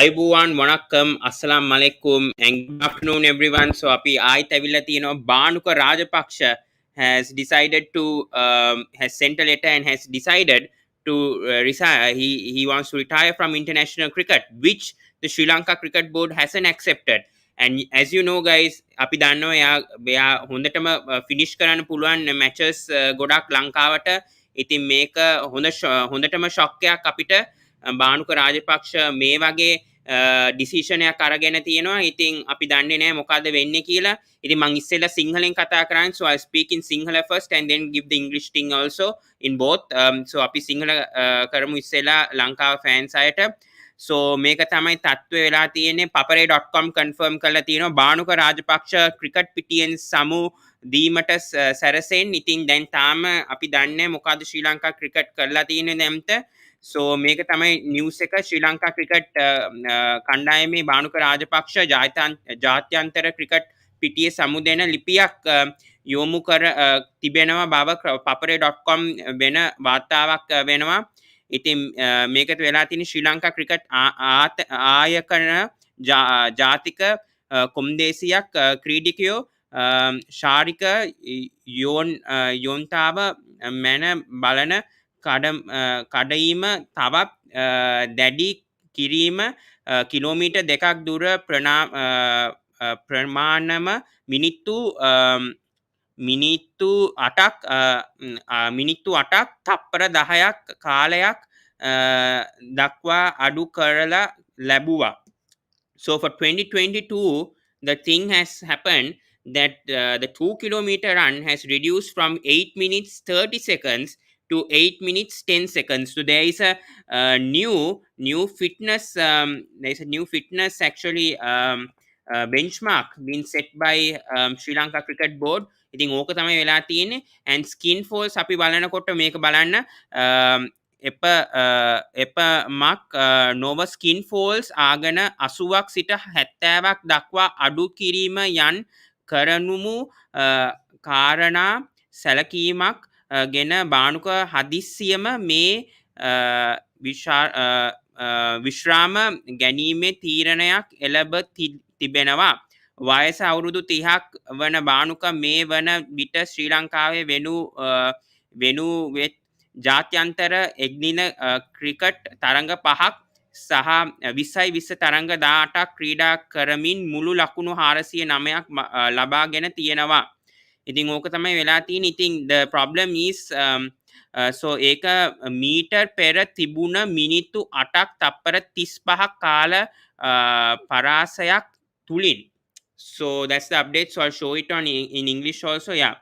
අයිබෝවන් vanakkam අස්සලම් මලෙක්කුම් and good afternoon everyone. So අපි ආයිත් ඇවිල්ලා තියෙනවා Bhanuka Rajapaksa has decided to has sent a letter and has decided to resign. He wants to retire from international cricket, which the Sri Lanka Cricket Board hasn't accepted. And as you know guys, අපි දන්නවා එයා හොඳටම finish කරන්න පුළුවන් matches ගොඩක් ලංකාවට. ඉතින් මේක හොඳටම shock එකක් අපිට. Bhanuka Rajapaksa මේ වගේ ඩිසිෂනයක් අරගෙන තියෙනවා. ඉතින් අපි දන්නේ නැහැ මොකද්ද වෙන්නේ කියලා. ඉතින් මම ඉස්සෙල්ලා සිංහලෙන් කතා කරන්නේ, so I speak in Sinhala first and then give the English thing also in both. So අපි සිංහල කරමු ඉස්සෙල්ලා ලංකාව fans අයට. so මේක තමයි තත්ත්වය වෙලා තියෙන්නේ. papare.com confirm කරලා තියෙනවා Bhanuka Rajapaksa cricket පිටියෙන් සමු දීමට සැරසෙන්. ඉතින් දැන් තාම අපි දන්නේ මොකද්ද ශ්‍රී ලංකා ක්‍රිකට් කරලා තියෙන්නේ නැම්ත. so මේක තමයි නිවුස් එක. ශ්‍රී ලංකා ක්‍රිකට් කණ්ඩායමේ Bhanuka Rajapaksa ජාත්‍යන්තර ක්‍රිකට් පිටියේ සමුදෙන ලිපියක් යොමු කර තිබෙනවා බව papare.com වෙන වාර්තාවක් වෙනවා. ඉතින් මේකට වෙලා තියෙන ශ්‍රී ලංකා ක්‍රිකට් ආයතන ජාතික කොම්දේසියක් ක්‍රීඩිකයෝ ශාරික යොන්තාව මැන බලන කඩීම තවත් දැඩි කිරීම කිලෝමීටර් 2ක් දුර ප්‍රමාණම මිනිත්තු 8ක් තප්පර 10ක් කාලයක් දක්වා අඩු කරලා ලැබුවා. So for 2022 the thing has happened that the 2 kilometer run has reduced from 8 minutes 30 seconds to 8 minutes 10 seconds. So there is a new fitness actually benchmark being set by Sri Lanka Cricket Board. ඉතින් ඕක තමයි වෙලා තියෙන්නේ. and skin folds අපි බලනකොට මේක බලන්න එපමක් නොව ස්කින් ෆෝල්ස් ආගන 80ක් සිට 70ක් දක්වා අඩු කිරීම යන් කරනුමු කාරණා සැලකීමක් ගෙන Bhanuka හදිස්සියම මේ විශ්‍රාම ගැනීමේ තීරණයක් එළඹ තිබෙනවා. වයස අවුරුදු 30ක් වන Bhanuka මේ වන විට ශ්‍රී ලංකාවේ වෙනුවෙත් ජාත්‍යන්තර එක්දින ක්‍රිකට් තරඟ 5ක් සහ 20 තරඟ 18ක් ක්‍රීඩා කරමින් මුළු ලකුණු 409ක් ලබාගෙන තියෙනවා. ඉතින් ඕක තමයි වෙලා තියෙන්නේ. ඉතින් the problem is so ඒක මීටර් පෙර තිබුණ මිනිත්තු 8ක් තප්පර 35ක් කාල පරාසයක් තුලින්. so that's the update. So I'll show it on in English also. Yeah,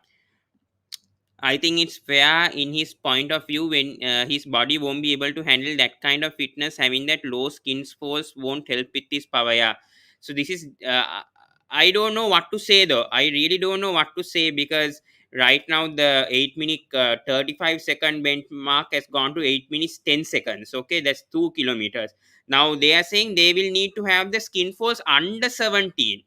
I think it's fair in his point of view when his body won't be able to handle that kind of fitness. Having that low skin force won't help with his power. Yeah. So this is I don't know what to say though. I really don't know what to say because right now the 8 minute 35 second benchmark has gone to 8 minutes 10 seconds. Okay, that's 2 kilometers. Now they are saying they will need to have the skin force under 17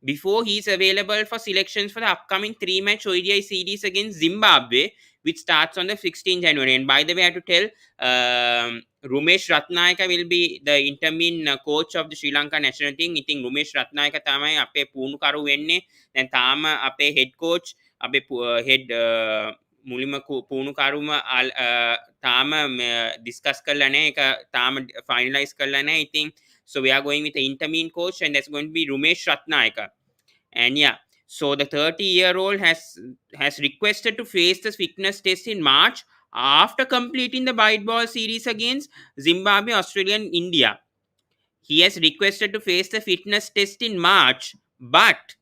before he is available for selections for the upcoming 3-match ODI series against Zimbabwe, which starts on the 16th January. And by the way, I have to tell, Rumesh Ratnayaka will be the interim coach of the Sri Lanka national team. I think Rumesh Ratnayaka තමයි අපේ පුණුකරු වෙන්නේ. දැන් තාම අපේ head coach, අපේ head මුලින්ම පුණුකරුම තාම discuss කරලා නැහැ. ඒක තාම finalize කරලා නැහැ. I think so we are going with the interim coach and that's going to be Rumesh Ratnayaka. And yeah, so the 30-year-old has requested to face the fitness test in March after completing the white ball series against Zimbabwe, Australia and India. He has requested to face the fitness test in March, but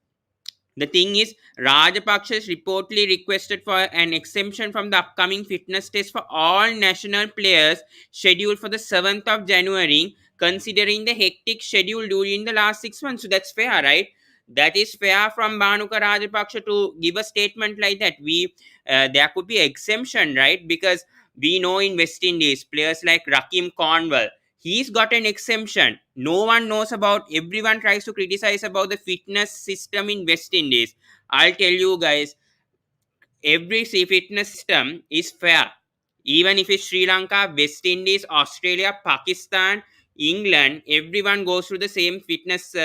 the thing is, Rajapaksa has reportedly requested for an exemption from the upcoming fitness test for all national players scheduled for the 7th of January, considering the hectic schedule during the last 6 months. So that's fair, right? That is fair from Bhanuka Rajapaksa to give a statement like that. There could be exemption, right? Because we know in West Indies, players like Rakim Cornwall, he's got an exemption. No one knows about. Everyone tries to criticize about the fitness system in West Indies. I'll tell you guys, every fitness system is fair. Even if it's Sri Lanka, West Indies, Australia, Pakistan, England, everyone goes through the same fitness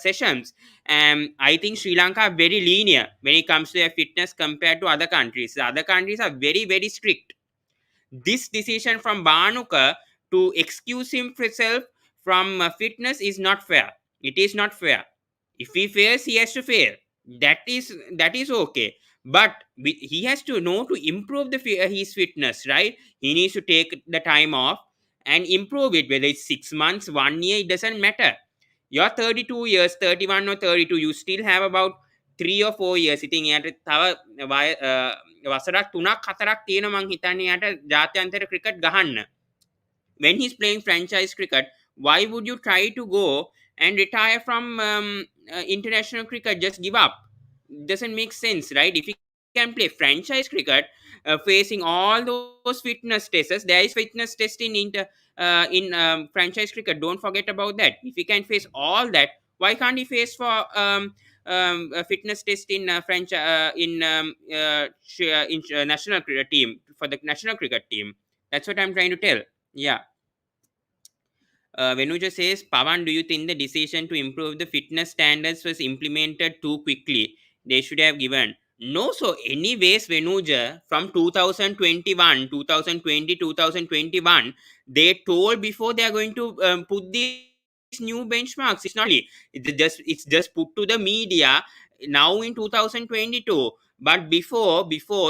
sessions. And I think Sri Lanka are very linear when it comes to their fitness compared to other countries. The other countries are very, very strict. This decision from Bhanuka to excuse himself from fitness is not fair. It is not fair. If he fails, he has to fail. That is okay. But he has to know to improve his fitness, right? He needs to take the time off and improve it. Whether it's 6 months, 1 year, it doesn't matter. You're 32 years, 31 or 32. You still have about 3 or 4 years. ඉතින් එයාට තව වසරක් 3-4ක් තියෙන මං හිතන්නේ යාට ජාත්‍යන්තර cricket ගහන්න. When he's playing franchise cricket, why would you try to go and retire from international cricket? Just give up. Doesn't make sense, right? If he can play franchise cricket, facing all those fitness tests, there is fitness test in franchise cricket. Don't forget about that. If he can face all that, why can't he face for a fitness test in national cricket team, for the national cricket team? That's what I'm trying to tell. Yeah. Venuja says, Pawan, do you think the decision to improve the fitness standards was implemented too quickly? They should have given. No, so anyways, Venuja, from 2021, 2020, 2021, they told before they are going to put these new benchmarks. It's not really, it's just put to the media now in 2022. But before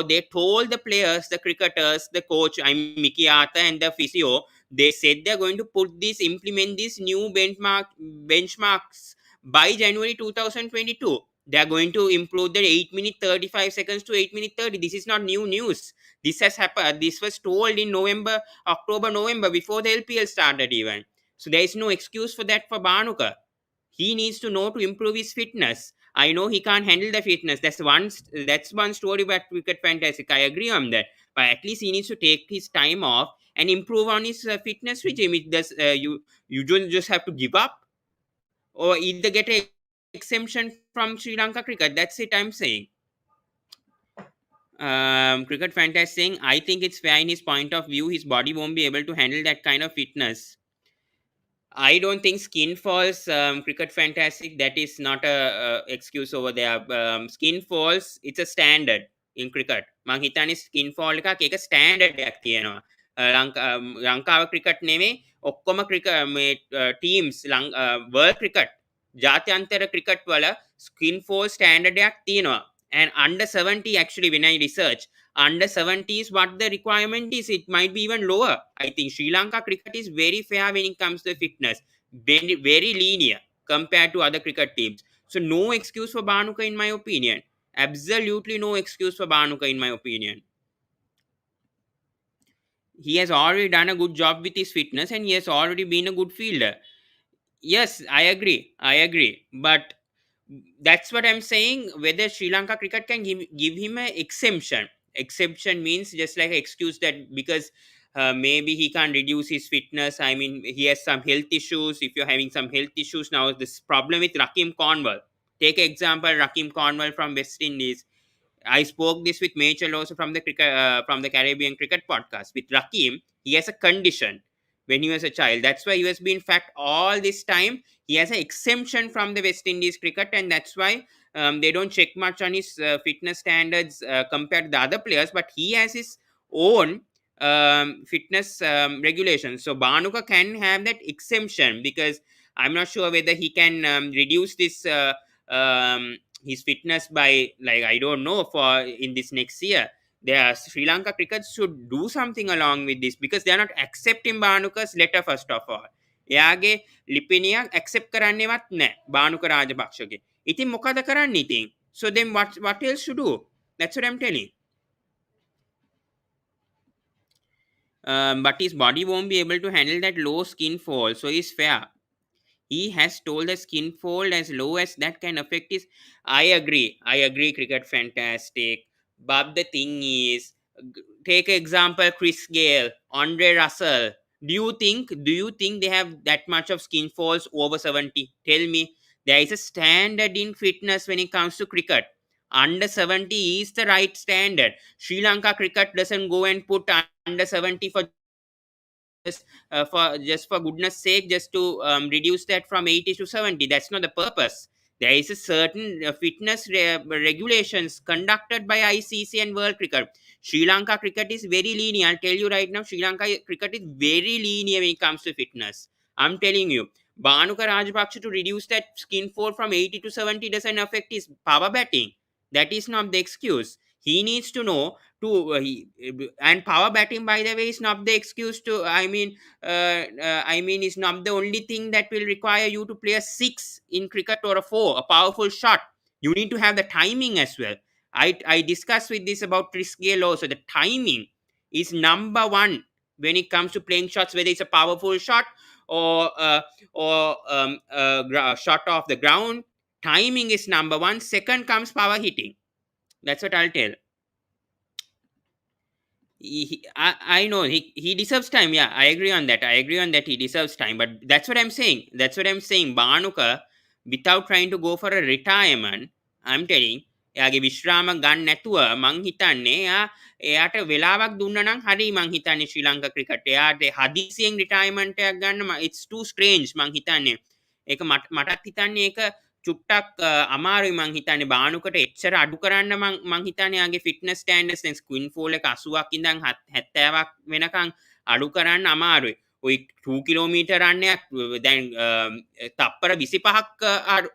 they told the players, the cricketers, the coach, I mean Mickey Arthur and the physio, they said they're going to implement these new benchmarks by January 2022. They're going to improve the 8 minute 35 seconds to 8 minute 30. This is not new news. This has happened. This was told in October, November, before the LPL started even. So there is no excuse for that for Bhanuka. He needs to know to improve his fitness. I know he can't handle the fitness. That's one story about Cricket Fantastic. I agree on that. But at least he needs to take his time off and improve on his fitness regime. It does. You don't just have to give up, or either get a exemption from Sri Lanka cricket. That's it. I'm saying. Cricket Fantastic saying, I think it's fair in his point of view. His body won't be able to handle that kind of fitness. I don't think skin falls, cricket fantastic. That is not a excuse over there. Skin falls, it's a standard in cricket. මං හිතන්නේ skin fall එකක් ඒක standard එකක් තියෙනවා. ලංකාව cricket නෙමෙයි ඔක්කොම cricket මේ teams world cricket ජාත්‍යන්තර cricket වල skin fall standard එකක් තියෙනවා. And under 70, actually, when I research, under 70 is what the requirement is. It might be even lower. I think Sri Lanka cricket is very fair when it comes to fitness. Very, very linear compared to other cricket teams. So no excuse for Bhanuka in my opinion. Absolutely no excuse for Bhanuka in my opinion. He has already done a good job with his fitness and he has already been a good fielder. Yes, I agree. But that's what I'm saying. Whether Sri Lanka cricket can give him an exemption. Exemption means just like an excuse that because maybe he can't reduce his fitness. I mean, he has some health issues. If you're having some health issues now, this problem with Rakim Cornwall. Take example, Rakim Cornwall from West Indies. I spoke this with Mitchell also from the Caribbean Cricket Podcast. With Rakim, he has a condition when he was a child. That's why he has been fact all this time. He has an exemption from the West Indies cricket, and that's why they don't check much on his fitness standards compared to the other players. But he has his own fitness regulations. So Bhanuka can have that exemption because I'm not sure whether he can reduce this. His fitness by like I don't know for in this next year. Sri Lanka cricket should do something along with this because they are not accepting Bhanuka's letter first of all. එයාගේ ලිපිනියක් accept කරන්නේවත් නැහැ Bhanuka Rajapaksaගේ. ඉතින් මොකද කරන්නේ ඉතින්? So then what else to do? That's what I'm telling. But his body won't be able to handle that low skin fall, so it's fair. He has told the skin fold as low as that can affect his. I agree, cricket fantastic. But the thing is, take example Chris Gale, Andre Russell. Do you think they have that much of skin falls over 70? Tell me. There is a standard in fitness when it comes to cricket. Under 70 is the right standard. Sri Lanka cricket doesn't go and put under 70 for just for goodness sake, just to reduce that from 80 to 70. That's not the purpose. There is a certain fitness regulations conducted by ICC and World Cricket. Sri Lanka cricket is very lenient. I'll tell you right now, Sri Lanka cricket is very lenient when it comes to fitness. I'm telling you. Bhanuka Rajapaksa to reduce that skin fold from 80 to 70 doesn't affect his power batting. That is not the excuse. He needs to know and power batting, by the way, is not the excuse to. Is not the only thing that will require you to play a six in cricket or a four, a powerful shot. You need to have the timing as well. I discussed with this about Chris Gale also. The timing is number one when it comes to playing shots, whether it's a powerful shot or shot off the ground. Timing is number one. Second comes power hitting. That's what I'll tell. I know he deserves time. Yeah, I agree on that. I agree on that. He deserves time. But that's what I'm saying. That's what I'm saying. Bhanuka, without trying to go for a retirement, I'm telling, එයාගේ විශ්‍රාම ගන්න නැතුව මං හිතන්නේ එයාට වෙලාවක් දුන්න නම් හරි මං හිතන්නේ ශ්‍රී ලංකා ක්‍රිකට් එයාට හදිසියෙන් රිටයර්මන්ට් එකක් ගන්න it's too strange මං හිතන්නේ ඒක මටත් හිතන්නේ ඒක චුට්ටක් අමාරුයි මං හිතන්නේ බානුකට එච්චර අඩු කරන්න මං හිතන්නේ යාගේ ෆිට්නස් ස්ටෑන්ඩඩ්ස් දැන් ස්ක්වින් ෆෝල් එක 80ක් ඉඳන් 70ක් වෙනකන් අඩු කරන්න අමාරුයි. ඔයි 2 කිලෝමීටර් රන්නයක් දැන් තප්පර 25ක්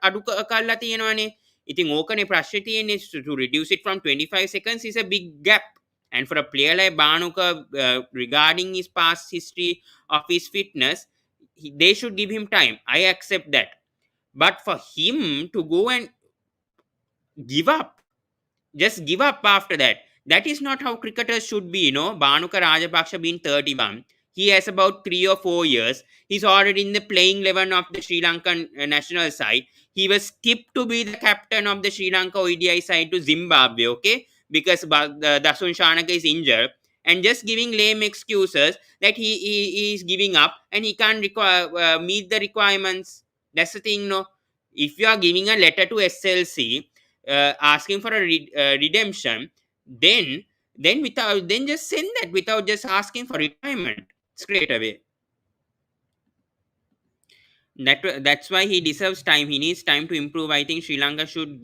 අඩු කරලා තියෙනවනේ. ඉතින් ඕකනේ ප්‍රශ්නේ තියෙන්නේ. To reduce it from 25 seconds is a big gap. And for a player like Bhanuka, regarding his past history of his fitness, they should give him time. I accept that. But for him to go and give up, just give up after that, that is not how cricketers should be, you know. Bhanuka Rajapaksa being 31, he has about 3 or 4 years. He's already in the playing 11 of the Sri Lankan national side. He was skipped to be the captain of the Sri Lanka ODI side to Zimbabwe, okay? Because Dasun Shanaka is injured. And just giving lame excuses that he is giving up and he can't meet the requirements. That's the thing, no. If you are giving a letter to SLC asking for a redemption, then just send that without just asking for retirement straight away. That's why he deserves time. He needs time to improve. I think Sri Lanka should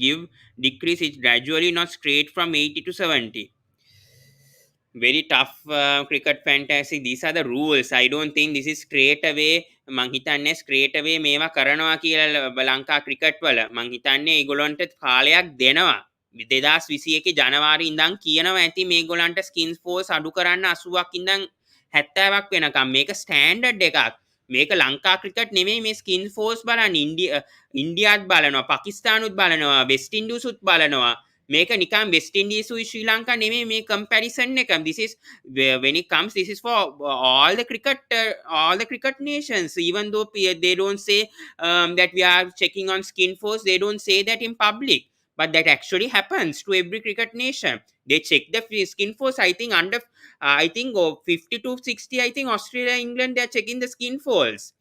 decrease it gradually, not straight from 80 to 70. Very tough cricket fantasy. These are the rules. I don't think this is straight away. මං හිතන්නේ straight away මේවා කරනවා කියලා Lanka cricket වල. මං හිතන්නේ ඒගොල්ලන්ට කාලයක් දෙනවා. 2021 ජනවාරි ඉඳන් කියනවා ඇති මේගොල්ලන්ට ස්කින්ස් ෆෝස් අඩු කරන්න 80ක් ඉඳන් 70ක් වෙනකම්. මේක ස්ටෑන්ඩඩ් එකක්. මේක ලංකා ක්‍රිකට් නෙමෙයි මේ ස්කින් ෆෝස් බලන්න. ඉන්දියාත් බලනවා, පාකිස්තානුත් බලනවා, වෙස්ට් ඉන්ඩීසුත් බලනවා. මේක නිකන් වෙස්ට් ඉන්ඩීසුයි ශ්‍රී ලංකා නෙමෙයි මේ කම්පැරිසන් එක. This is when it comes, this is for all the cricket nations. Even though they don't say that we are checking on skin force, they don't say that in public, but that actually happens to every cricket nation. They check the skin force. I think under 50 to 60, I think Australia, England, they are checking the skin folds.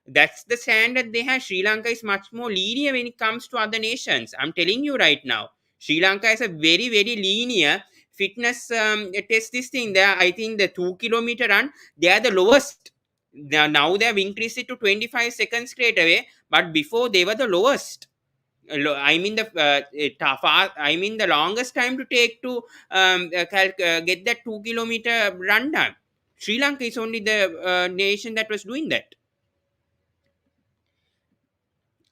That's the standard they have. Sri Lanka is much more lenient when it comes to other nations. I'm telling you right now. Sri Lanka is a very, very linear fitness test. This thing there, I think the 2 kilometer run, they are the lowest. Now they have increased it to 25 seconds straight away, but before they were the lowest. I mean the longest time to take to get that 2 kilometer run done. Sri Lanka is only the nation that was doing that.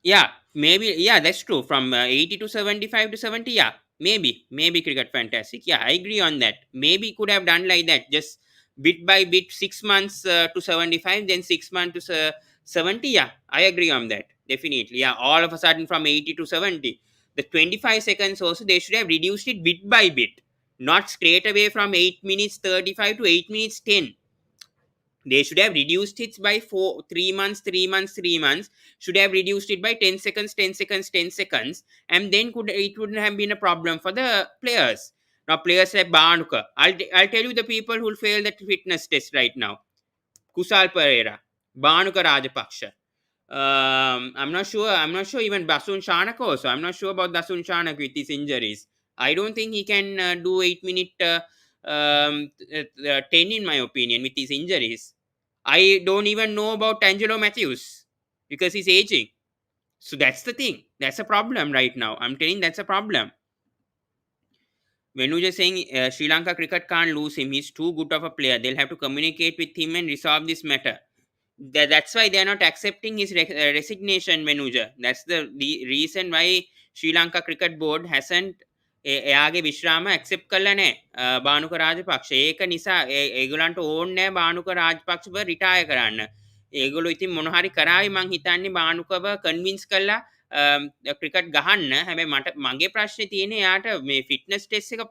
Yeah, maybe. Yeah, that's true. From 80 to 75 to 70. Yeah, maybe cricket fantastic. Yeah, I agree on that. Maybe could have done like that, just bit by bit, 6 months to 75, then 6 months to 70. Yeah, I agree on that. Definitely. Yeah, all of a sudden from 80 to 70. The 25 seconds also, they should have reduced it bit by bit, not straight away from 8 minutes 35 to 8 minutes 10. They should have reduced it by 3 months, 3 months, 3 months. Should have reduced it by 10 seconds, 10 seconds, 10 seconds. And then it wouldn't have been a problem for the players. Now, players like Bhanuka. I'll tell you the people who will fail that fitness test right now. Kusal Perera, Bhanuka Rajapaksa. I'm not sure even Dasun Shanaka also. I'm not sure about Dasun Shanaka with his injuries. I don't think he can do 8 minute 10 in my opinion with his injuries. I don't even know about Angelo Matthews because he's aging. So that's the thing. That's a problem right now. I'm telling that's a problem. When you're just saying Sri Lanka cricket can't lose him, he's too good of a player. They'll have to communicate with him and resolve this matter. That's why they're not accepting his resignation, Menuja. That's the reason why Sri Lanka Cricket Board hasn't එයාගේ විශ්‍රාම accept කළා නෑ බානුක රාජපක්ෂ. ඒක නිසා ඒගොල්ලන්ට ඕනේ නෑ Bhanuka රාජපක්ෂව retire කරන්න. ඒගොල්ලෝ ඉතින් මොන හරි කරાવી මං හිතන්නේ බානුකව කන්වින්ස් කළා ක්‍රිකට් ගහන්න. හැබැයි මට මගේ ප්‍රශ්නේ තියෙන්නේ එයාට මේ ෆිට්නස් ටෙස්ට් එක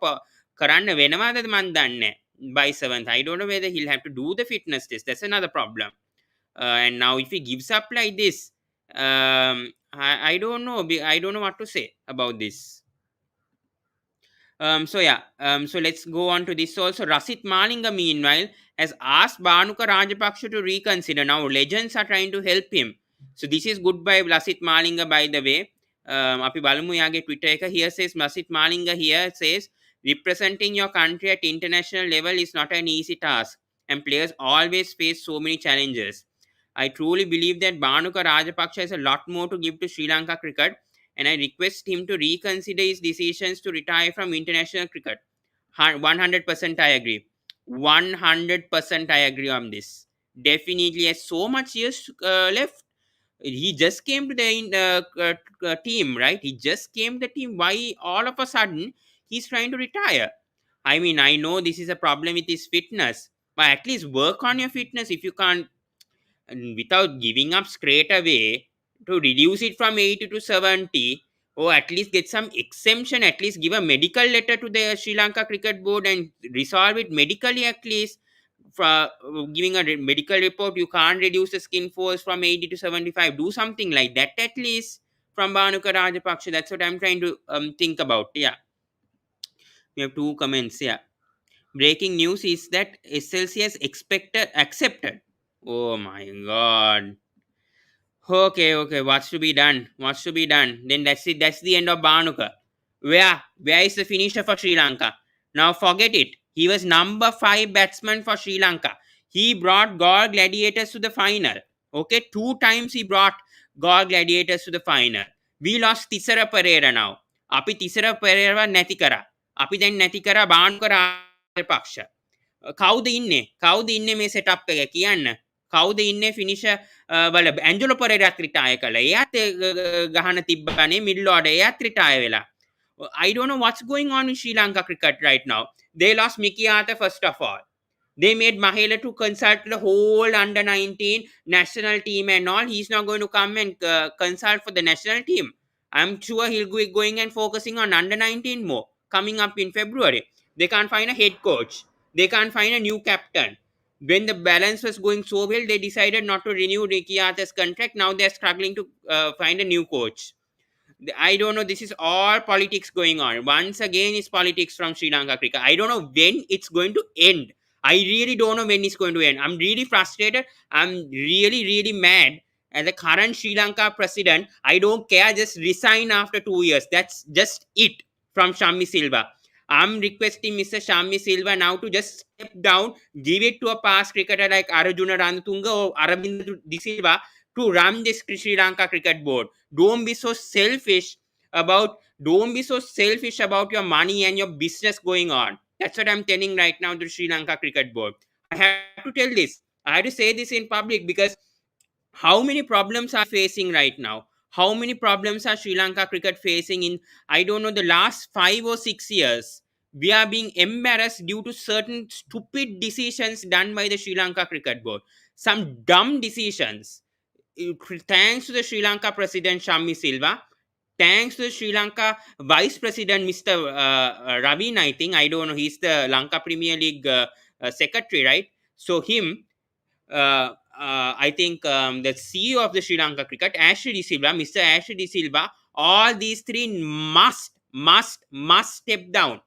කරන්න වෙනවද මන් දන්නේ නැහැ. By 7th, I don't know whether he'll have to do the fitness test. That's another problem. And now if he gives up like this, I don't know. I don't know what to say about this. So yeah, so let's go on to this also. Rasit Malinga, meanwhile, has asked Bhanuka Rajapaksa to reconsider. Now legends are trying to help him. So this is good by Rasit Malinga, by the way. Api බලමු යාගේ Twitter එක. Here says Rasit Malinga here says, representing your country at international level is not an easy task, and players always face so many challenges. I truly believe that Bhanuka Rajapaksa has a lot more to give to Sri Lanka cricket, and I request him to reconsider his decisions to retire from international cricket. 100% I agree. 100% I agree on this. Definitely has so much years left. He just came to the team, right? He just came to the team. Why all of a sudden he's trying to retire? I mean, I know this is a problem with his fitness, but at least work on your fitness if you can't, and without giving up straight away, to reduce it from 80 to 70, or at least get some exemption, at least give a medical letter to the Sri Lanka Cricket Board and resolve it medically at least. For giving a medical report, you can't reduce the skin force from 80 to 75. Do something like that at least from Bhanuka Rajapaksa. That's what I'm trying to think about. Yeah. We have 2 comments. Yeah. Breaking news is that SLC has accepted. Oh my god. Okay. What's to be done? What's to be done? Then that's it. That's the end of Bhanuka. Where is the finisher for Sri Lanka? Now forget it. He was number 5 batsman for Sri Lanka. He brought Gaur Gladiators to the final. Okay, 2 times he brought Gaur Gladiators to the final. We lost Tisara Perera now. Api Tisara Perera නැති කරා. අපි දැන් නැති කරා බානුක රාජපක්ෂ. කවුද ඉන්නේ මේ setup එක කියන්න. කවුද ඉන්නේ ෆිනිෂර් වල ඇන්ජලෝ පෙරේරාත් රිටයර් කළා. එයාත් ගහන තිබ්බනේ මිඩල් ඕඩර් එයාත් රිටයර් වෙලා. I don't know what's going on in Sri Lanka cricket right now. They lost Mickey Arthur first of all. They made Mahela to consult the whole under 19 national team and all. He's not going to come and consult for the national team. I'm sure he'll be going and focusing on under 19 more coming up in February. They can't find a head coach. They can't find a new captain. When the balance was going so well, they decided not to renew Mickey Arthur's contract. Now they're struggling to find a new coach. I don't know. This is all politics going on. Once again, it's politics from Sri Lanka cricket. I don't know when it's going to end. I really don't know when it's going to end. I'm really frustrated. I'm really mad. As the current Sri Lanka president, I don't care. Just resign after 2 years. That's just it from Shammi Silva. I'm requesting Mr. Shammi Silva now to just step down, give it to a past cricketer like Arjuna Ranatunga or Aravinda De Silva to run this Sri Lanka cricket board. Don't be so selfish about your money and your business going on. That's what I'm telling right now to Sri Lanka cricket board. I have to tell this. I have to say this in public because how many problems are facing right now? How many problems are Sri Lanka cricket facing in, I don't know, the last 5 or 6 years? We are being embarrassed due to certain stupid decisions done by the Sri Lanka cricket board. Some dumb decisions. Thanks to the Sri Lanka President Shammi Silva, thanks to the Sri Lanka Vice President Mr. Ravin, I think, I don't know, he's the Lanka Premier League secretary, right? So him, I think the CEO of the Sri Lanka Cricket, Ashley De Silva, Mr. Ashley De Silva, all these 3 must step down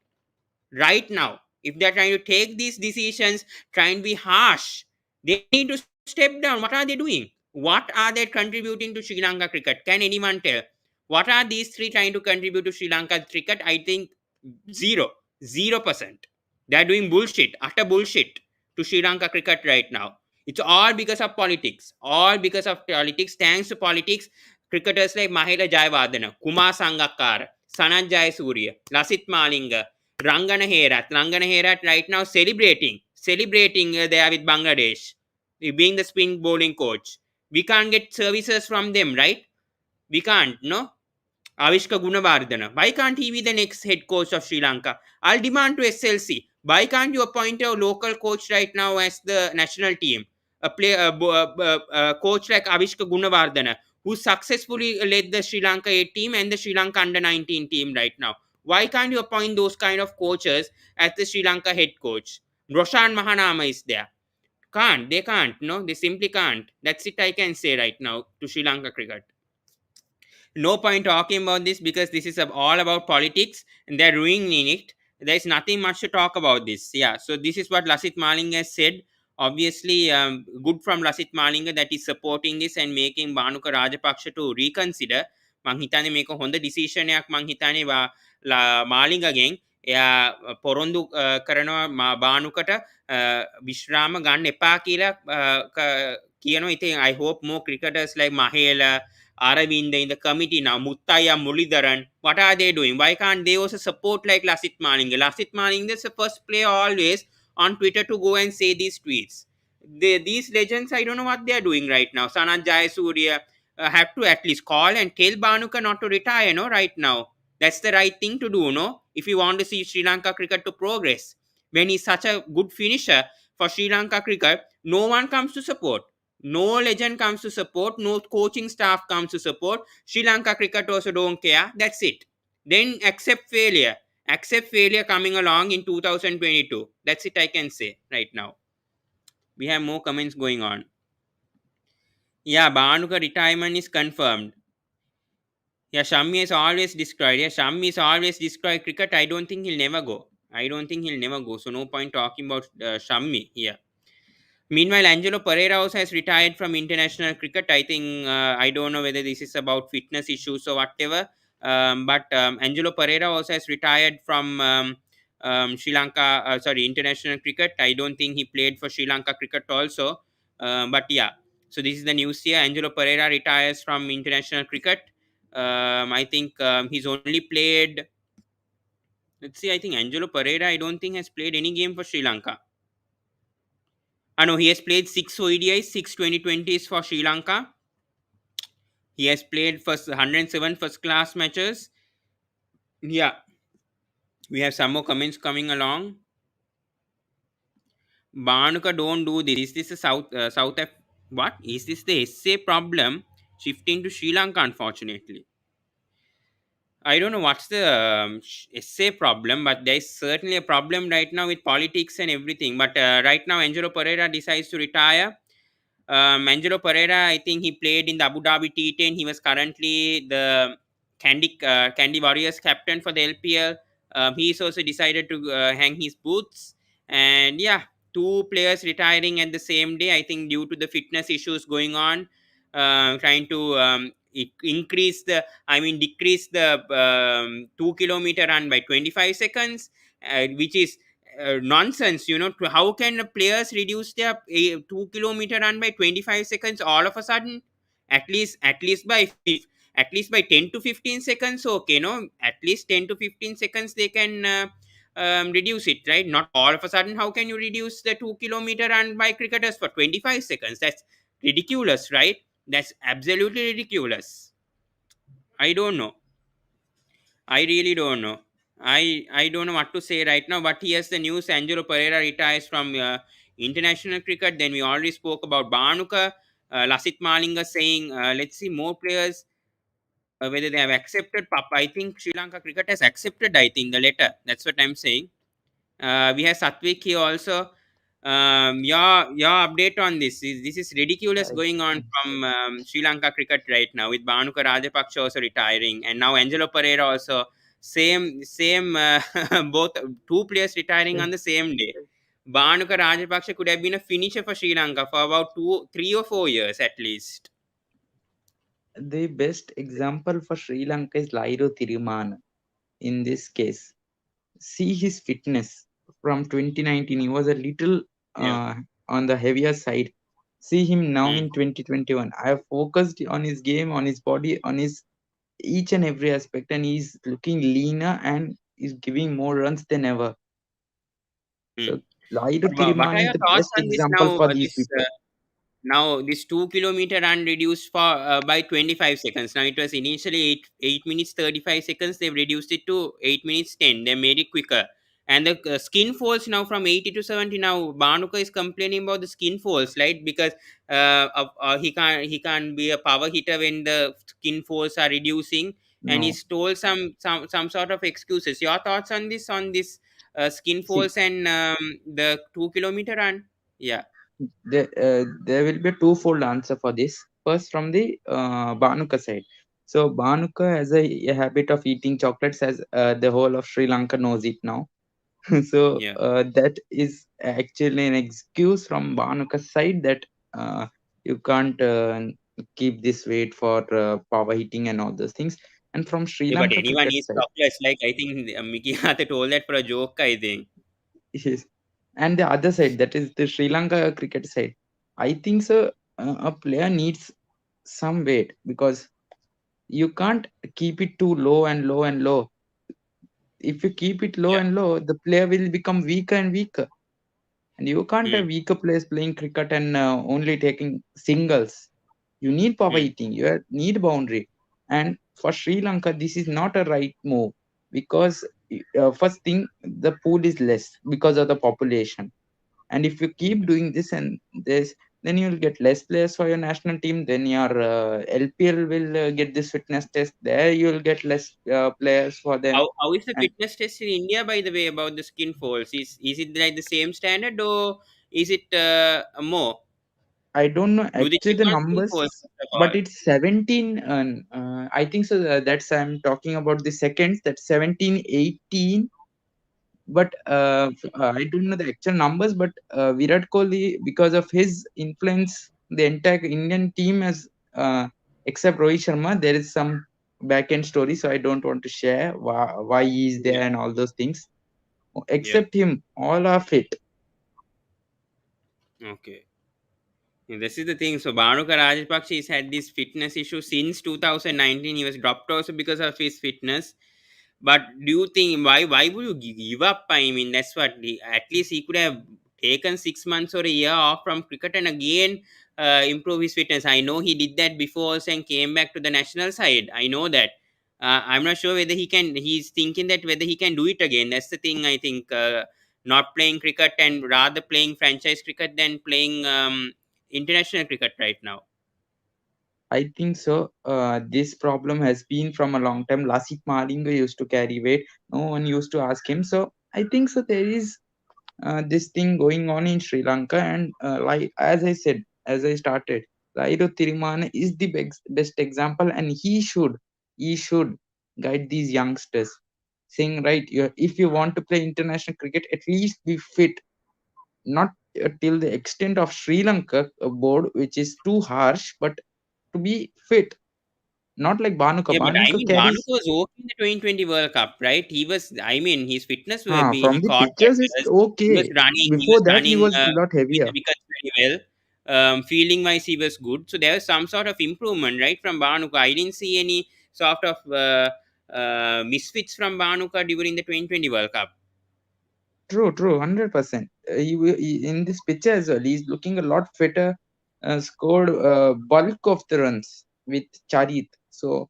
right now. If they're trying to take these decisions, trying to be harsh, they need to step down. What are they doing? What are they contributing to Sri Lanka cricket? Can anyone tell? What are these 3 trying to contribute to Sri Lanka cricket? I think 0%. They're doing bullshit, utter bullshit to Sri Lanka cricket right now. It's all because of politics. All because of politics. Thanks to politics, cricketers like Mahela Jayawardena, Kumar Sangakkara, Sanat Jayasuriya, Lasit Malinga, Rangana Herat. Rangana Herat right now celebrating there with Bangladesh, being the spin bowling coach. We can't get services from them, right? We can't, no? Avishka Gunawardena. Why can't he be the next head coach of Sri Lanka? I'll demand to SLC. Why can't you appoint a local coach right now as the national team? A coach like Avishka Gunawardena, who successfully led the Sri Lanka A team and the Sri Lanka under 19 team right now. Why can't you appoint those kind of coaches as the Sri Lanka head coach? Roshan Mahanama is there. Can't. They can't. No, they simply can't. That's it I can say right now to Sri Lanka cricket. No point talking about this because this is all about politics and they're ruining it. There's nothing much to talk about this. Yeah, so this is what Lasit Malinga said. Obviously, good from Lasit Malinga that is supporting this and making Bhanuka Rajapaksa to reconsider. මං හිතන්නේ මේක හොඳ decision එකක් මං හිතන්නේ මාලිංගගෙන් එයා පොරොන්දු කරනවා බානුකට විශ්‍රාම ගන්න එපා කියලා කියනවා. ඉතින් I hope more cricketers like Mahela, Aravind in the committee now, Muttaya Mulidharan, what are they doing? Why can't they also support like Lasit Malinga? Lasit Malinga is the first player always on Twitter to go and say these tweets. These legends, I don't know what they are doing right now. Sanat Jayasuriya have to at least call and tell Bhanuka not to retire, no, right now. That's the right thing to do, no? If you want to see Sri Lanka cricket to progress. When he's such a good finisher for Sri Lanka cricket, no one comes to support. No legend comes to support, no coaching staff comes to support. Sri Lanka cricket also don't care. That's it. Then accept failure. Accept failure coming along in 2022. That's it I can say right now. We have more comments going on. Yeah, Bhanuka retirement is confirmed. Yeah, Shammi is always destroyed. Yeah, Shammi is always destroyed cricket. I don't think he'll never go. I don't think he'll never go. So no point talking about Shammi here. Meanwhile, Angelo Perera also has retired from international cricket. I think I don't know whether this is about fitness issues or whatever. But Angelo Perera also has retired from Sri Lanka. Sorry, international cricket. I don't think he played for Sri Lanka cricket also. But yeah, so this is the news here. Angelo Perera retires from international cricket. I think he's only played. Let's see. I think Angelo Perera. I don't think has played any game for Sri Lanka. No, he has played 6 ODIs, 6 2020s for Sri Lanka. He has played first 107 first class matches. Yeah. We have some more comments coming along. Bhanuka, don't do this. Is this a South what? Is this the SA problem shifting to Sri Lanka, unfortunately? I don't know what's the SA problem, but there is certainly a problem right now with politics and everything. But right now, Angelo Perera decides to retire. Angelo Perera, I think he played in the Abu Dhabi T10. He was currently the Candy Warriors captain for the LPL. He's also decided to hang his boots. And yeah, two players retiring at the same day, I think due to the fitness issues going on, trying to decrease the 2 kilometer run by 25 seconds, which is nonsense. How can players reduce their 2 kilometer run by 25 seconds all of a sudden? At least by 10 to 15 seconds, okay, no, at least 10 to 15 seconds they can reduce it, right? Not all of a sudden. How can you reduce the 2 kilometer run by cricketers for 25 seconds? That's ridiculous, right? That's absolutely ridiculous. I don't know. I really don't know. I don't know what to say right now, but here's the news. Angelo Perera retires from international cricket. Then we already spoke about Bhanuka. Lasit Malinga saying, let's see more players, whether they have accepted. Papa, I think Sri Lanka cricket has accepted, I think, the letter. That's what I'm saying. We have Satvik here also. Your update on this is ridiculous going on from Sri Lanka cricket right now, with Bhanuka Rajapaksa also retiring, and now Angelo Perera also same both two players retiring on the same day. Bhanuka Rajapaksa could have been a finisher for Sri Lanka for about 3 or 4 years at least. The best example for Sri Lanka is Lairo Tirumana in this case. See his fitness from 2019. He was a little on the heavier side, See him now Mm, in 2021. I have focused on his game, on his body, on his each and every aspect, and he's looking leaner and is giving more runs than ever. mm. So Laidu What are Tiriman is your the thoughts best on this example now? for these people. Now this 2 kilometer run reduced for by 25 seconds. Now it was initially 8 minutes 35 seconds. They've reduced it to 8 minutes 10. They made it quicker. And the skin falls now from 80 to 70. Now Bhanuka is complaining about the skin falls, right? Because he can't be a power hitter when the skin falls are reducing. And No, he's told some sort of excuses. Your thoughts on this skin see, falls and the 2 kilometer run? Yeah, there will be a twofold answer for this. First, from the Bhanuka side. So Bhanuka has a habit of eating chocolates, as the whole of Sri Lanka knows it now. So yeah. that is actually an excuse from Bhanuka's side that uh, you can't keep this weight for power heating and all those things. And from Sri Yeah, but Lanka anyone cricket eats side, chocolates. Like I think Mickey Arthur told that for a joke. I think. yes. And the other side, that is the Sri Lanka cricket side. I think so. A player needs some weight because you can't keep it too low and low and low. If you keep it low Yeah. and low, the player will become weaker and weaker. And you can't have Mm, weaker players playing cricket and only taking singles. You need power mm, hitting. Need boundary. And for Sri Lanka, this is not a right move because first thing, the pool is less because of the population. And if you keep yeah. doing this and this, then you'll get less players for your national team. Then your LPL will get this fitness test. There you'll get less players for them. How is the And fitness test in India, by the way, about the skin folds? Is it like the same standard or is it more? I don't know Do they actually check the on skin numbers, folds first of but all? it's 17. I think so. That's I'm talking about the seconds. That's 17, 18. But I don't know the actual numbers. But Virat Kohli, because of his influence, the entire Indian team has, except Rohit Sharma, there is some back end story. So I don't want to share why he is there Yeah, and all those things. yeah. Except him, all are fit. Okay. And this is the thing. So Bhanuka Rajapaksa has had this fitness issue since 2019. He was dropped also because of his fitness. But do you think why would you give up? I mean, that's what at least he could have taken 6 months or a year off from cricket and again improve his fitness. I know he did that before also and came back to the national side. I know that. I'm not sure whether he can. He's thinking that whether he can do it again. That's the thing. I think not playing cricket and rather playing franchise cricket than playing international cricket right now. I think so. This problem has been from a long time. Lasik Malinga used to carry weight. No one used to ask him. So I think so. There is this thing going on in Sri Lanka, and like as I said, as I started, Raido Tirimana is the best example, and he should guide these youngsters, saying right, if you want to play international cricket, at least be fit, not till the extent of Sri Lanka board, which is too harsh, but to be fit, not like Bhanuka. Yeah, but I Bhanuka mean, carries, Bhanuka was okay in the 2020 World Cup, right? He was, I mean, his fitness, he from the caught pictures it's medals. okay. He Before was that, he running was a lot with the heavier. wickets very well. Fielding wise, he was good. So there was some sort of improvement, right, from Bhanuka. I didn't see any sort of misfits from Bhanuka during the 2020 World Cup. True, 100%. In this picture as well, he's looking a lot fitter. Scored bulk of the runs with Charit. So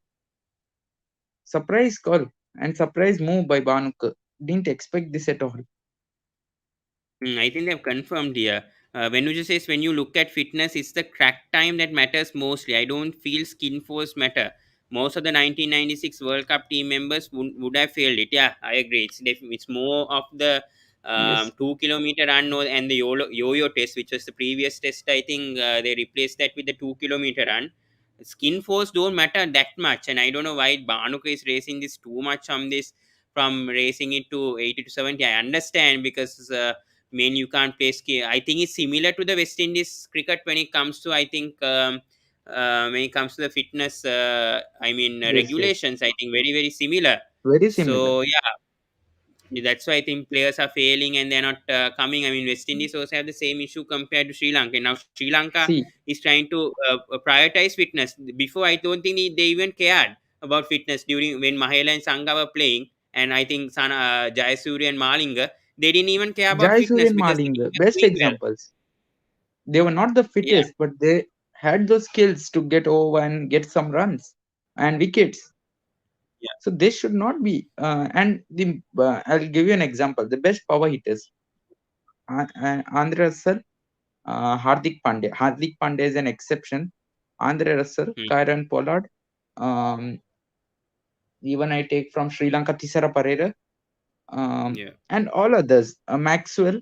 surprise call and surprise move by Bhanuka. Didn't expect this at all. I think they've confirmed here. Venuja says when you look at fitness, it's the crack time that matters mostly. I don't feel skin force matter. Most of the 1996 World Cup team members would have failed it. Yeah, I agree. It's more of the Yes, 2 kilometer run and the yo-yo test, which was the previous test. I think they replaced that with the 2 kilometer run. Skin force don't matter that much, and I don't know why Bhanuka is racing this too much on this from racing it to 80 to 70. I understand because. Main you can't play ski. I think it's similar to the West Indies cricket when it comes to I think when it comes to the fitness. I mean yes. regulations. I think very similar. Very similar. So yeah, That's why I think players are failing and they're not coming. I mean, West Indies also have the same issue compared to Sri Lanka. Now Sri Lanka See, is trying to prioritize fitness. Before, I don't think they even cared about fitness during when Mahela and Sangha were playing, and I think Jayasuriya and Malinga, they didn't even care about Jayasuriya fitness and because they Malinga, were best doing well. examples. They were not the Yeah, fittest, but they had those skills to get over and get some runs and wickets. yeah. So they should not be. And the I'll give you an example. The best power hitters, Andre Russell, Hardik Pandya. Hardik Pandya is an exception. Andre Russell, Hmm. Kyron Pollard. Um, Even I take from Sri Lanka, Tisara Perera, Yeah. and all others. Maxwell.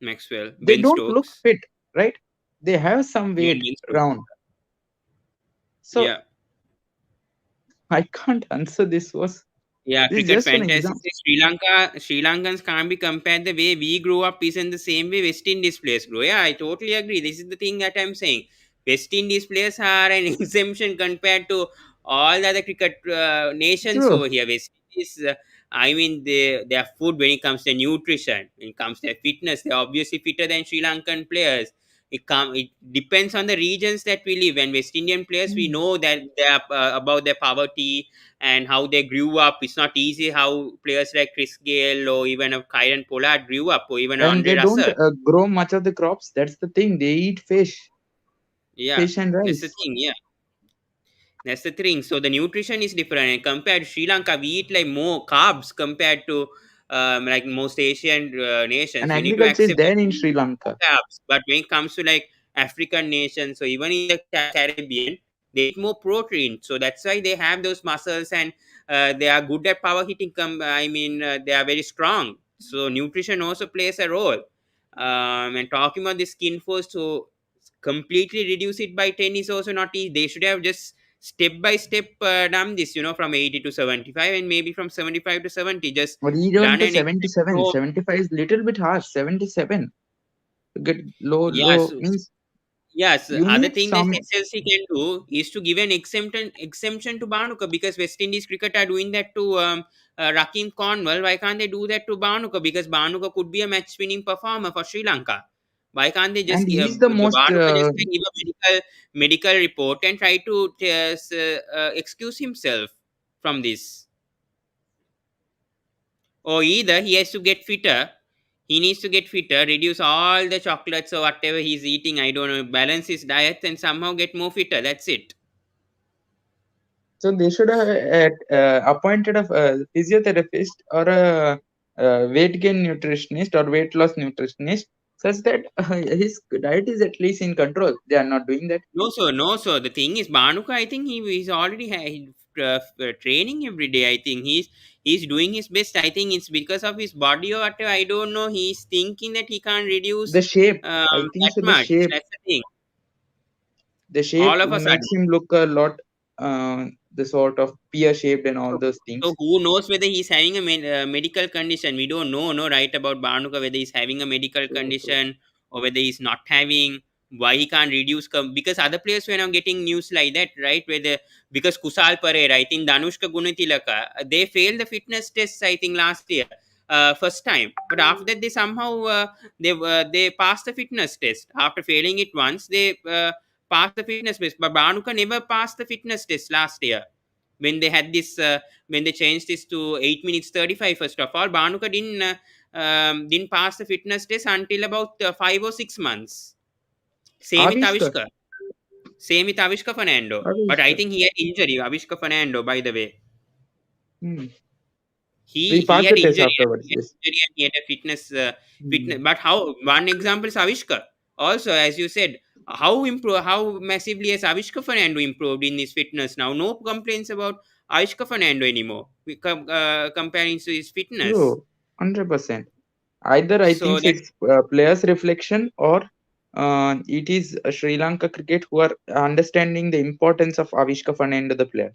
Maxwell, They Ben don't look Stokes, fit, right? They have some even weight Ben Stokes. around. So Yeah. I can't answer this. Yeah, This is cricket just an fantasy. example. Sri Lankans can't be compared the way we grew up isn't the same way West Indies players grow. Yeah, I totally agree. This is the thing that I'm saying. West Indies players are an exemption compared to all the other cricket nations True. over here. West Indies, I mean, their food when it comes to nutrition, when it comes to their fitness, they're obviously fitter than Sri Lankan players. It depends on the regions that we live. And West Indian players, we Hmm. know that they are about their poverty and how they grew up. It's not easy how players like Chris Gale or even a Kyron Pollard grew up, or even And Andre they don't Russell. grow much of the crops. That's the thing. They eat Yeah, fish and that's the rice. thing. Yeah, that's the thing. So the nutrition is different. And compared to Sri Lanka, we eat like more carbs compared to like most Asian And nations. We need to agriculture is accept that there we in eat Sri more Lanka. carbs. But when it comes to like African nations, so even in the Caribbean, they eat more protein. So that's why they have those muscles and they are good at power hitting. I mean, they are very strong. So nutrition also plays a role. And talking about the skin force, so completely reduce it by 10 is also not easy. They should have just step by step done this, from 80 to 75 and maybe from 75 to 70, just Or even done to an exact 77. row. 75 is little bit harsh. 77. To get low Yes, means yes. you Other need thing that some. SLC can do is to give an exemption to Bhanuka, because West Indies cricket are doing that to Rakim Cornwall. Why can't they do that to Bhanuka? Because Bhanuka could be a match winning performer for Sri Lanka. Why can't they just And he's the most. Bhanuka just can give a medical report and try to excuse himself from this? Or either he has to get fitter. He needs to get fitter, reduce all the chocolates or whatever he's eating, I don't know, balance his diet and somehow get more fitter. That's it. So they should have appointed a physiotherapist or a weight gain nutritionist or weight loss nutritionist, such that his diet is at least in control. They are not doing that. No, so no, so the thing is, Banuka, I think he's already training every day. I think he's doing his best. I think it's because of his body or whatever. I don't know. He's thinking that he can't reduce The shape, I think that so. much. That's the thing. The shape All of a makes sudden. him look a lot, the sort of pear shaped and all So, those so things. who knows whether he's having a medical condition? We don't know, no, right, about Barnuka, whether he's having a medical True, true. condition or whether he's not having. Why he can't reduce? Because other players were now getting news like that, right? Whether because Kusal Perera, I think Danushka Gunatilaka, they failed the fitness tests. I think last year, first time. But after that, they somehow they passed the fitness test. After failing it once, they passed the fitness test. But Barnuka never passed the fitness test last year when they had this when they changed this to 8 minutes 35. First of all, Banuka didn't pass the fitness test until about 5 or 6 months. Same with Avishka, Avishka. Same with Avishka Fernando. But I Avishka. think he had injury. Avishka Fernando, by the way, Hmm. he We he passed had the test injury. afterwards. He had Yes. injury and he had a fitness. Hmm. But how? One example is Avishka. Also, as you said, how massively has Avishka Fernando improved in his fitness now? No complaints about Avishka Fernando anymore. Comparing to his fitness. True. 100%. Either I So think that it's players' reflection or it is Sri Lanka cricket who are understanding the importance of Avishka Fernando, the player.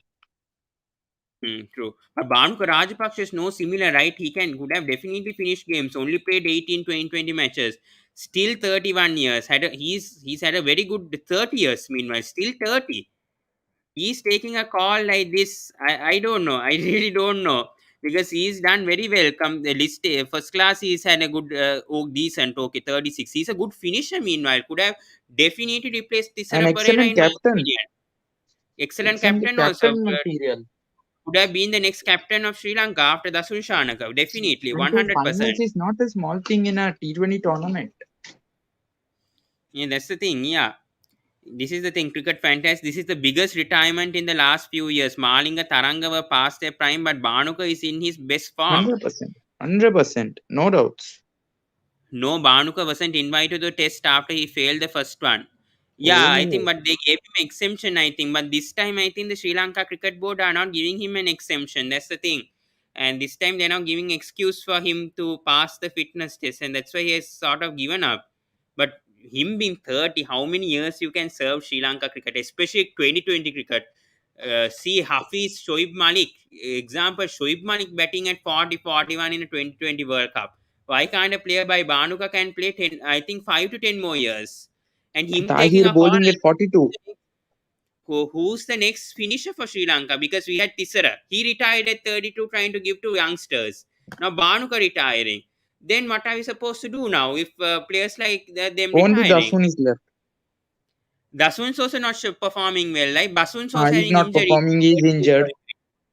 true. But Bhanuka Rajapaksa is no similar, right? He could have definitely finished games. Only played 18, 20, 20 matches. Still 31 years. He's had a very good 30 years. Meanwhile, still 30. He's taking a call like this. I don't know. I really don't know. because he's done very well. Come the list, first class, he's had a good, decent, okay, 36. He's a good finisher. Meanwhile, could have definitely replaced An Tisara Pereira excellent in my captain, opinion. Excellent excellent captain also. captain material. Could have been the next captain of Sri Lanka after Dasun Shanaka. Definitely, And to 100%. finals is not a small thing in a T20 tournament. Yeah, that's the thing. Yeah. This is the thing, cricket franchise. This is the biggest retirement in the last few years. Malinga Taranga were past their prime, but Bhanuka is in his best form. 100%. 100%. No doubts. No, Bhanuka wasn't invited to the test after he failed the first one. Yeah, I think, Oh, but they gave him exemption, I think. But this time, I think the Sri Lanka Cricket Board are not giving him an exemption. That's the thing. And this time, they're not giving excuse for him to pass the fitness test. And that's why he has sort of given up. But him being 30, how many years you can serve Sri Lanka cricket, especially 2020 cricket? See Hafiz Shoaib Malik. Example, Shoaib Malik batting at 40, 41 in a 2020 World Cup. Why can't a player by Bhanuka can play 10, I think 5 to 10 more years? And him taking Tahir a call, bowling at 42. who's the next finisher for Sri Lanka? Because we had Tisara. He retired at 32 trying to give to youngsters. Now Bhanuka retiring. Then what are we supposed to do now if players like them Only retiring? Dasun is left. Dasun's also not performing well. Like Basun's also He's having not injury. performing. He's injured.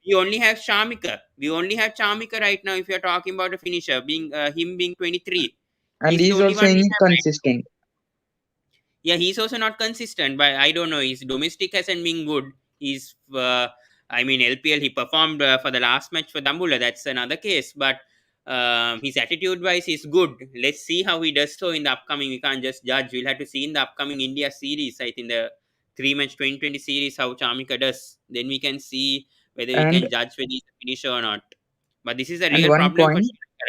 We only have Shamika. We only have Shamika right now. If you're talking about a finisher, being him being 23, And he's the he's only also one we have right now. inconsistent. Yeah, he's also not consistent, but I don't know. His domestic hasn't been good. He's, I mean, LPL, he performed for the last match for Dambula. That's another case. But his attitude wise is good. Let's see how he does so in the upcoming. We can't just judge. We'll have to see in the upcoming India series. I think the 3 match 2020 series, how Chamika does. Then we can see whether we And can judge whether he's a finisher or not. But this is a and real one problem for point, Sri Lanka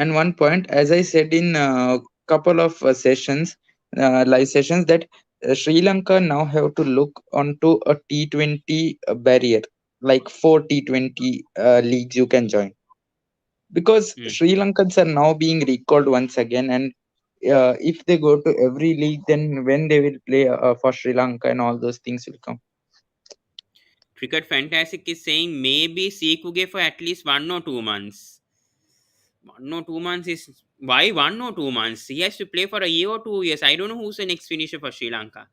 right now. as I said in a couple of sessions, live sessions, that Sri Lanka now have to look onto a T20 barrier, like 4 T20 leagues you can join, because Hmm. Sri Lankans are now being recalled once again, and if they go to every league, then when they will play for Sri Lanka and all those things will come. Cricket Fantastic is saying maybe Sikuge for at least 1 or 2 months. 1 or 2 months is why 1 or 2 months? He has to play for a year or 2 years. I don't know who's the next finisher for Sri Lanka.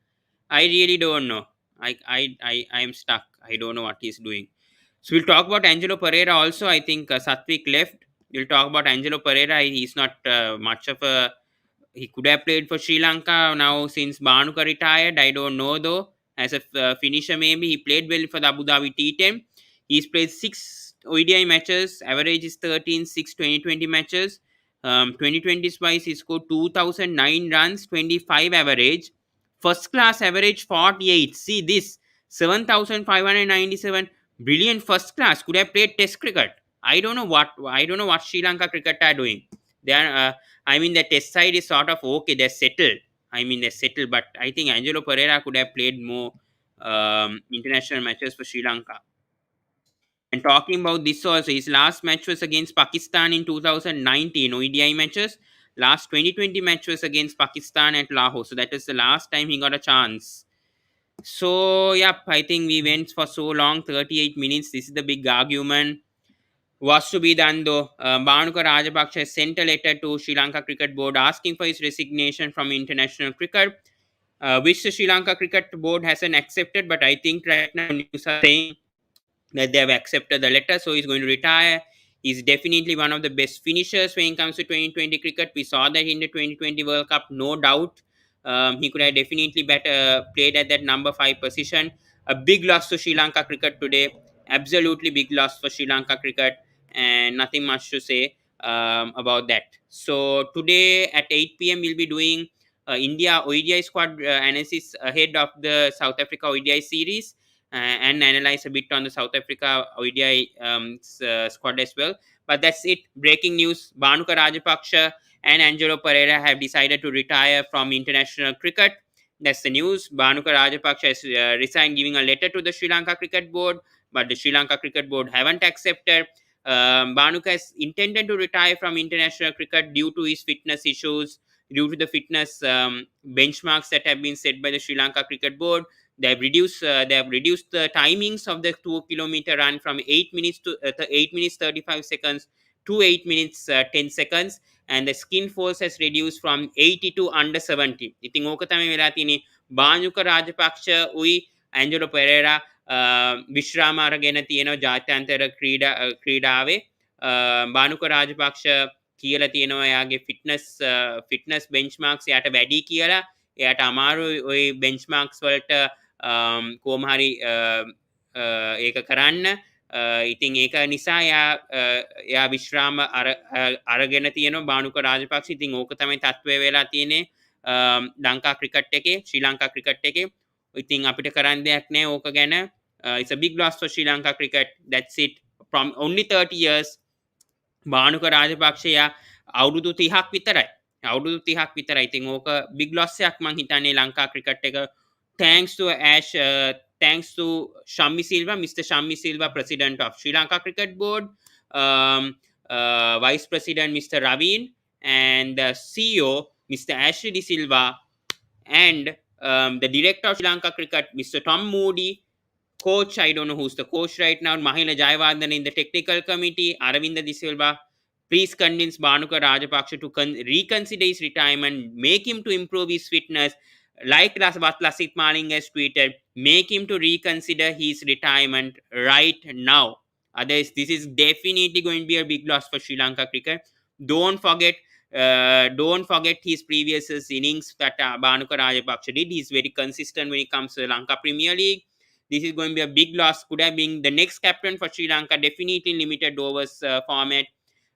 I really don't know. I am stuck. I don't know what he's doing. So we'll talk about Angelo Perera also. I think Satvik left. We'll talk about Angelo Perera. He's not much of a. He could have played for Sri Lanka now since Bhanuka retired. I don't know though. As a finisher, maybe he played well for the Abu Dhabi T10. He's played 6 ODI matches. Average is 13, 6 2020 matches. 2020 wise, he scored 2009 runs, 25 average. First class average 48. See this 7,597. Brilliant first class. Could have played Test cricket. I don't know what Sri Lanka cricket are doing. They are. I mean, the Test side is sort of okay. They're settled. I mean, they're settled. But I think Angelo Pereira could have played more international matches for Sri Lanka. And talking about this also, his last match was against Pakistan in 2019 ODI matches. Last 2020 match was against Pakistan at Lahore. So that is the last time he got a chance. So, yep, I think we went for so long, 38 minutes. This is the big argument. Was to be done though. Bhanuka Rajapaksa sent a letter to Sri Lanka Cricket Board asking for his resignation from international cricket, which the Sri Lanka Cricket Board hasn't accepted. But I think right now news are saying that they have accepted the letter, so he's going to retire. He's definitely one of the best finishers when it comes to 2020 cricket. We saw that in the 2020 World Cup, no doubt. He could have definitely better played at that number 5 position. A big loss to Sri Lanka cricket today. Absolutely big loss for Sri Lanka cricket, and nothing much to say about that. So today at 8 p.m. we'll be doing India ODI squad analysis ahead of the South Africa ODI series, and analyze a bit on the South Africa ODI squad as well. But that's it. Breaking news: Bhanuka Rajapaksa and Angelo Perera have decided to retire from international cricket. That's the news. Bhanuka Rajapaksa has resigned, giving a letter to the Sri Lanka Cricket Board, but the Sri Lanka Cricket Board haven't accepted. Bhanuka is intended to retire from international cricket due to his fitness issues, due to the fitness benchmarks that have been set by the Sri Lanka Cricket Board. They have reduced the timings of the 2 kilometer run from 8 minutes to 8 minutes 35 seconds to 8 minutes 10 seconds, and the skin force has reduced from 80 to under 70. ඉතින් ඕක තමයි වෙලා තියෙන්නේ. Bhanuka Rajapaksa උයි Angelo Perera විශ්‍රාම අරගෙන තියෙනවා ජාත්‍යන්තර ක්‍රීඩාවේ. බානුක රාජපක්ෂ කියලා තියෙනවා එයාගේ ෆිට්නස් බෙන්ච්මාර්ක්ස් එයාට වැඩි කියලා. එයාට අමාරු ওই බෙන්ච්මාර්ක්ස් වලට කොහොම හරි ඒක කරන්න. ඉතින් ඒක නිසා එයා විශ්‍රාම අරගෙන තියෙනවා බානුක රාජපක්ෂ. ඉතින් ඕක තමයි තත්ත්වය වෙලා තියෙන්නේ ලංකා ක්‍රිකට් එකේ, ශ්‍රී ලංකා ක්‍රිකට් එකේ. ඉතින් අපිට කරන්න දෙයක් නැහැ ඕක ගැන. It's a big loss for Sri Lanka cricket. That's it. From only 30 years Bhanuka රාජපක්ෂයා අවුරුදු 30ක් විතරයි. අවුරුදු 30ක් විතරයි. ඉතින් ඕක big loss එකක් මං හිතන්නේ ලංකා ක්‍රිකට් එක. Thanks to Ash, thanks to Shammi Silva, Mr. Shammi Silva, President of Sri Lanka Cricket Board, Vice President Mr. Ravin, and the CEO Mr. Ashley De Silva, and the Director of Sri Lanka Cricket Mr. Tom Moody, coach, I don't know who's the coach right now, Mahila Jayawardene in the technical committee, Aravinda De Silva. Please convince Bhanuka Rajapaksa to reconsider his retirement, make him to improve his fitness. Like what Lasith Maling has tweeted, make him to reconsider his retirement right now. Otherwise, this is definitely going to be a big loss for Sri Lanka cricket. Don't forget his previous innings that Bhanuka Rajapaksa did. He's very consistent when it comes to the Lanka Premier League. This is going to be a big loss. Could have been the next captain for Sri Lanka, definitely in limited overs format.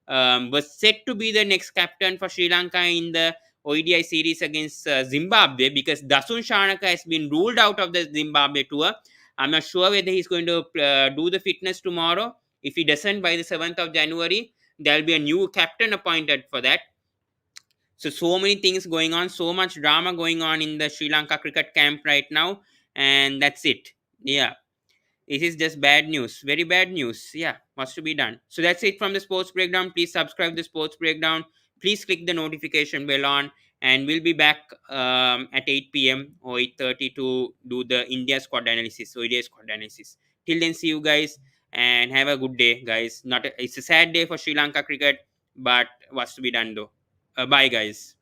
Was set to be the next captain for Sri Lanka in the ODI series against Zimbabwe, because Dasun Shanaka has been ruled out of the Zimbabwe tour. I'm not sure whether he's going to do the fitness tomorrow. If he doesn't by the 7th of January, there'll be a new captain appointed for that. So many things going on, so much drama going on in the Sri Lanka cricket camp right now, and that's it. Yeah. It is just bad news, very bad news. Yeah, what's to be done? So that's it from the Sports Breakdown. Please subscribe to the Sports Breakdown. Please click the notification bell on, and we'll be back at 8 p.m. or 8:30 to do the India squad analysis, so India squad analysis. Till then, see you guys and have a good day, guys. It's a sad day for Sri Lanka cricket, but what's to be done though. Bye, guys.